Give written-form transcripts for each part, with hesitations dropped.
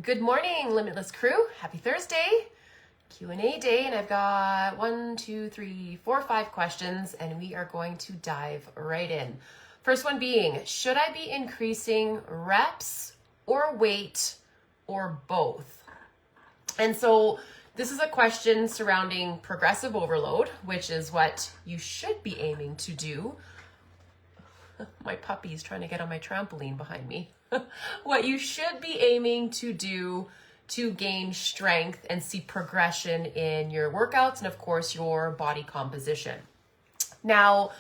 Good morning, Limitless crew. Happy Thursday, Q&A day, and I've got 5 questions, and we are going to dive right in. First one being, should I be increasing reps or weight or both? And so this is a question surrounding progressive overload, which is what you should be aiming to do. My puppy's trying to get on my trampoline behind me. What you should be aiming to do to gain strength and see progression in your workouts and, of course, your body composition. Now,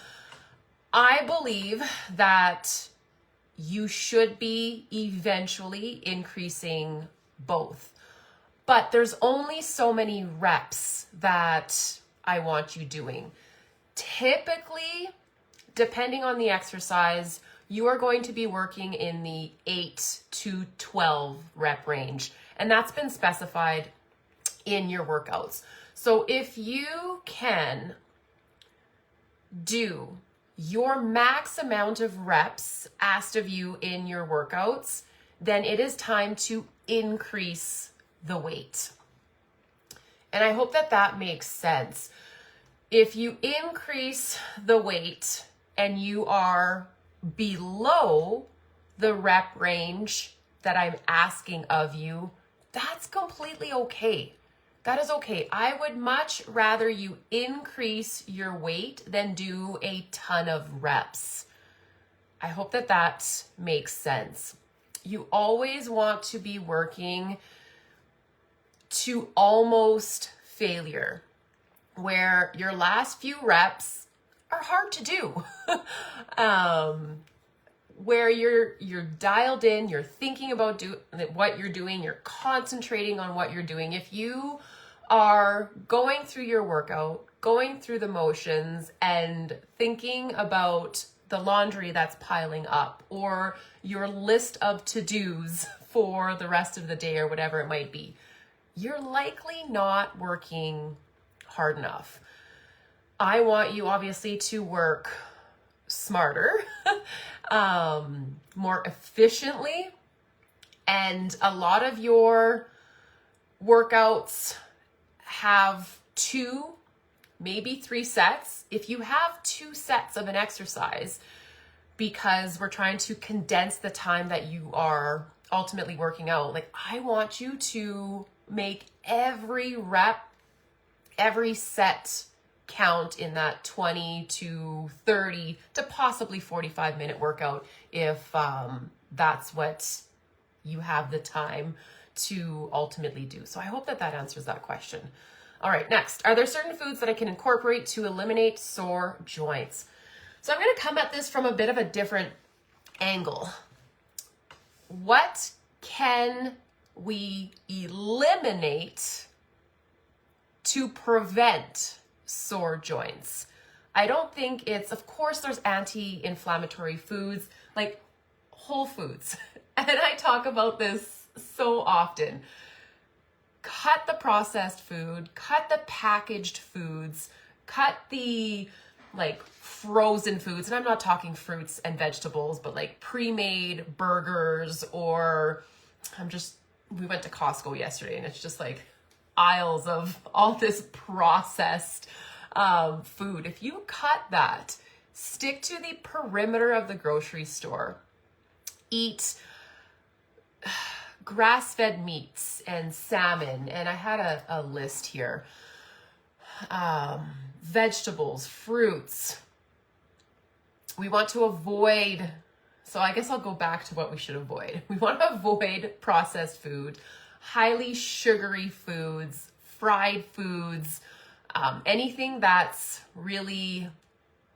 I believe that you should be eventually increasing both, but there's only so many reps that I want you doing. Typically, depending on the exercise, you are going to be working in the 8 to 12 rep range, and that's been specified in your workouts. So if you can do your max amount of reps asked of you in your workouts, then it is time to increase the weight. And I hope that that makes sense. If you increase the weight and you are below the rep range that I'm asking of you, that's completely okay. That is okay. I would much rather you increase your weight than do a ton of reps. I hope that that makes sense. You always want to be working to almost failure, where your last few reps are hard to do. Where you're dialed in, you're thinking about what you're doing, you're concentrating on what you're doing. If you are going through your workout, going through the motions and thinking about the laundry that's piling up or your list of to-dos for the rest of the day or whatever it might be, you're likely not working hard enough. I want you obviously to work smarter, more efficiently, and a lot of your workouts have 2, maybe 3 sets. If you have 2 sets of an exercise, because we're trying to condense the time that you are ultimately working out, like I want you to make every rep, every set count in that 20 to 30 to possibly 45-minute workout if that's what you have the time to ultimately do. So I hope that that answers that question. All right, next, are there certain foods that I can incorporate to eliminate sore joints? So I'm going to come at this from a bit of a different angle. What can we eliminate to prevent sore joints? I don't think it's, of course, there's anti-inflammatory foods like whole foods. And I talk about this so often. Cut the processed food, cut the packaged foods, cut the like frozen foods. And I'm not talking fruits and vegetables, but like pre-made burgers or we went to Costco yesterday and it's just like aisles of all this processed food. If you cut that, stick to the perimeter of the grocery store. Eat grass-fed meats and salmon, and I had a list here. Vegetables, fruits. We want to avoid, so I guess I'll go back to what we should avoid. We want to avoid processed food, highly sugary foods, fried foods, anything that's really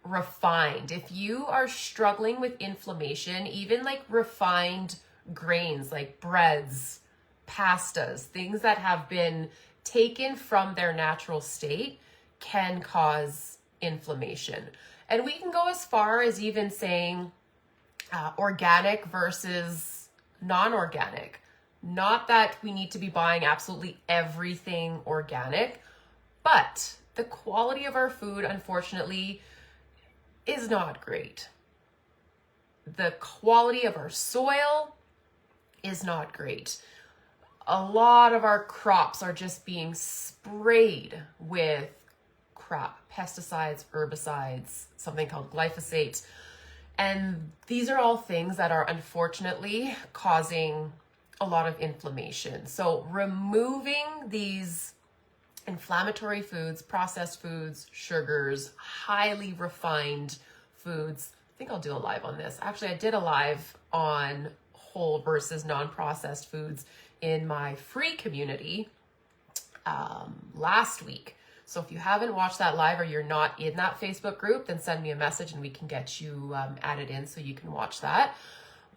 refined. If you are struggling with inflammation, even like refined grains like breads, pastas, things that have been taken from their natural state can cause inflammation. And we can go as far as even saying organic versus non-organic. Not that we need to be buying absolutely everything organic, but the quality of our food, unfortunately, is not great. The quality of our soil is not great. a lot of our crops are just being sprayed with crap, pesticides, herbicides, something called glyphosate. And these are all things that are unfortunately causing a lot of inflammation. So removing these inflammatory foods, processed foods, sugars, highly refined foods. I think I'll do a live on this. Actually, I did a live on whole versus non-processed foods in my free community last week. So if you haven't watched that live or you're not in that Facebook group, then send me a message and we can get you added in so you can watch that.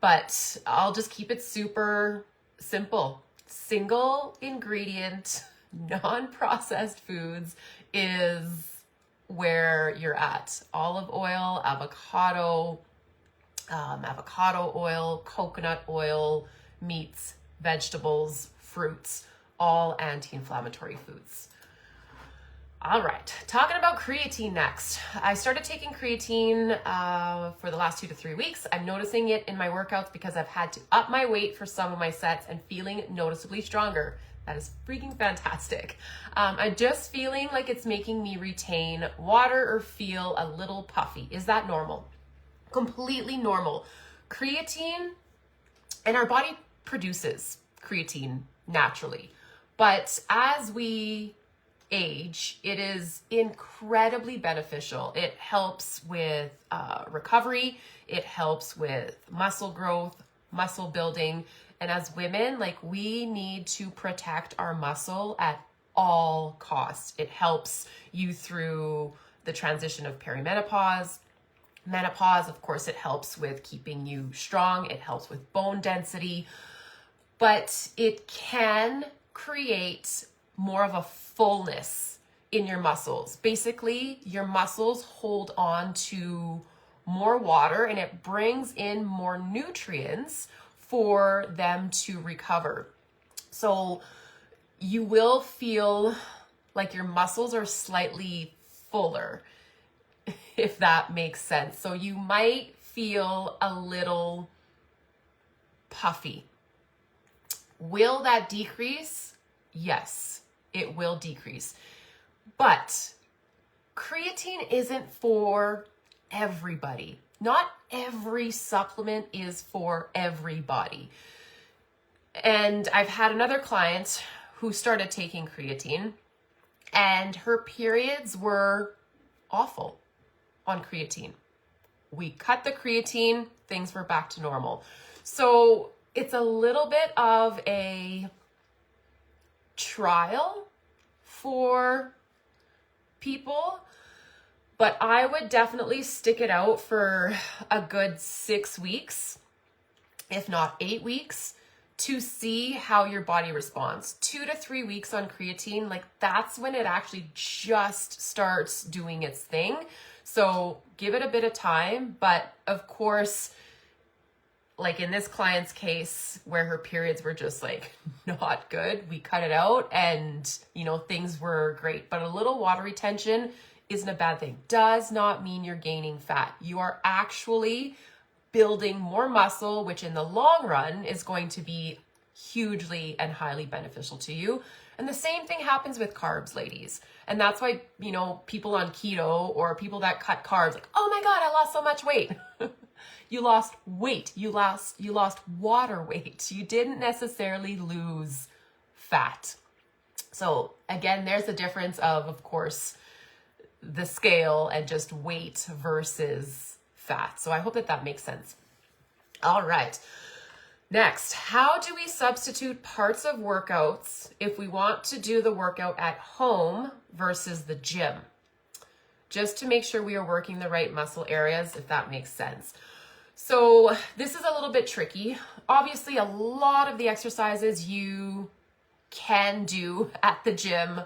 But I'll just keep it super simple. Single ingredient, non-processed foods is where you're at. Olive oil, avocado oil, coconut oil, meats, vegetables, fruits, all anti-inflammatory foods. All right, talking about creatine next. I started taking creatine for the last 2 to 3 weeks. I'm noticing it in my workouts because I've had to up my weight for some of my sets and feeling noticeably stronger. That is freaking fantastic. I'm just feeling like it's making me retain water or feel a little puffy. Is that normal? Completely normal. Creatine, and our body produces creatine naturally. But as we age, it is incredibly beneficial. It helps with recovery. It helps with muscle growth, muscle building. And as women, like, we need to protect our muscle at all costs. It helps you through the transition of perimenopause. Menopause, of course, it helps with keeping you strong. It helps with bone density, but it can create more of a fullness in your muscles. Basically, your muscles hold on to more water and it brings in more nutrients for them to recover. So you will feel like your muscles are slightly fuller, if that makes sense. So you might feel a little puffy. Will that decrease? Yes, it will decrease. But creatine isn't for everybody. Not every supplement is for everybody. And I've had another client who started taking creatine and her periods were awful on creatine. We cut the creatine, things were back to normal. So it's a little bit of a trial for people, but I would definitely stick it out for a good 6 weeks, if not 8 weeks, to see how your body responds. 2 to 3 weeks on creatine, like, that's when it actually just starts doing its thing. So give it a bit of time, but of course, like in this client's case where her periods were just like not good, we cut it out and, you know, things were great. But a little water retention isn't a bad thing. Does not mean you're gaining fat. You are actually building more muscle, which in the long run is going to be hugely and highly beneficial to you. And the same thing happens with carbs, ladies. And that's why, you know, people on keto or people that cut carbs, like, oh my God, I lost so much weight. You lost weight. You lost water weight. You didn't necessarily lose fat. So again, there's the difference of course, the scale and just weight versus fat. So I hope that makes sense. All right. Next, how do we substitute parts of workouts if we want to do the workout at home versus the gym? Just to make sure we are working the right muscle areas, if that makes sense. So this is a little bit tricky. Obviously, a lot of the exercises you can do at the gym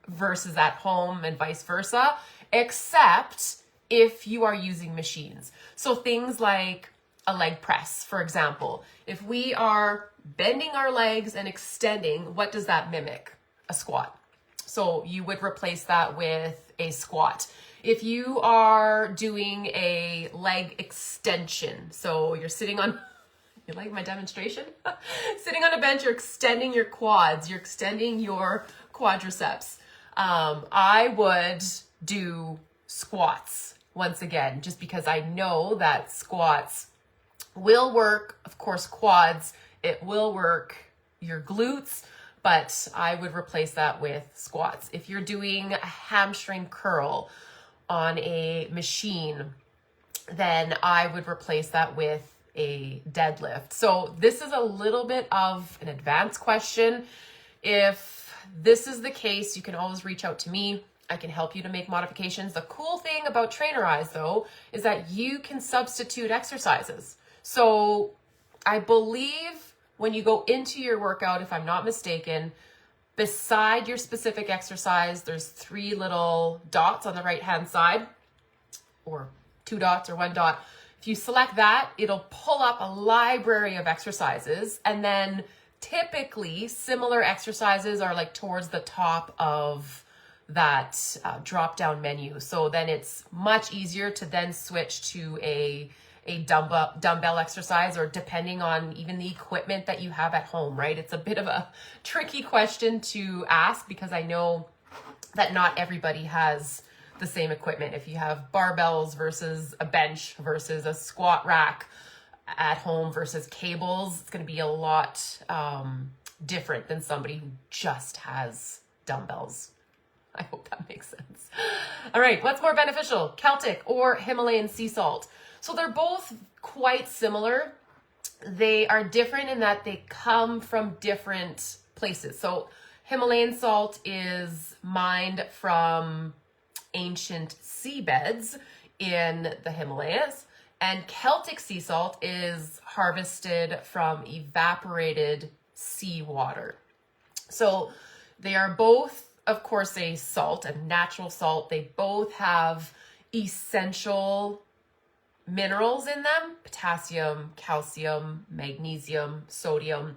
versus at home and vice versa, except if you are using machines. So things like a leg press, for example. If we are bending our legs and extending, what does that mimic? A squat. So you would replace that with a squat. If you are doing a leg extension, so you're sitting on You like my demonstration? Sitting on a bench, you're extending your quads, you're extending your quadriceps. I would do squats once again, just because I know that squats will work, of course, quads, it will work your glutes, but I would replace that with squats. If you're doing a hamstring curl on a machine, then I would replace that with a deadlift. So this is a little bit of an advanced question. If this is the case, you can always reach out to me. I can help you to make modifications. The cool thing about Trainerize though, is that you can substitute exercises. So I believe when you go into your workout, if I'm not mistaken, beside your specific exercise, there's 3 little dots on the right-hand side, or 2 dots or 1 dot. If you select that, it'll pull up a library of exercises, and then typically similar exercises are like towards the top of that drop-down menu. So then it's much easier to then switch to a dumbbell exercise, or depending on even the equipment that you have at home, right? It's a bit of a tricky question to ask because I know that not everybody has the same equipment. If you have barbells versus a bench versus a squat rack at home versus cables, it's going to be a lot different than somebody who just has dumbbells. I hope that makes sense. All right, what's more beneficial, Celtic or Himalayan sea salt? So they're both quite similar. They are different in that they come from different places. So Himalayan salt is mined from ancient seabeds in the Himalayas, and Celtic sea salt is harvested from evaporated seawater. So they are both, of course, a salt, a natural salt. They both have essential minerals in them: potassium, calcium, magnesium, sodium.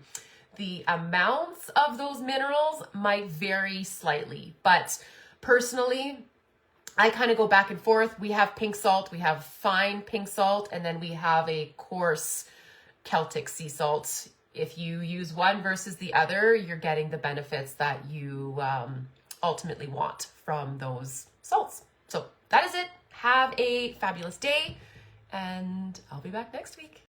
The amounts of those minerals might vary slightly, but personally, I kind of go back and forth. We have pink salt, we have fine pink salt, and then we have a coarse Celtic sea salt. If you use one versus the other, you're getting the benefits that you ultimately want from those salts. So that is it. Have a fabulous day, and I'll be back next week.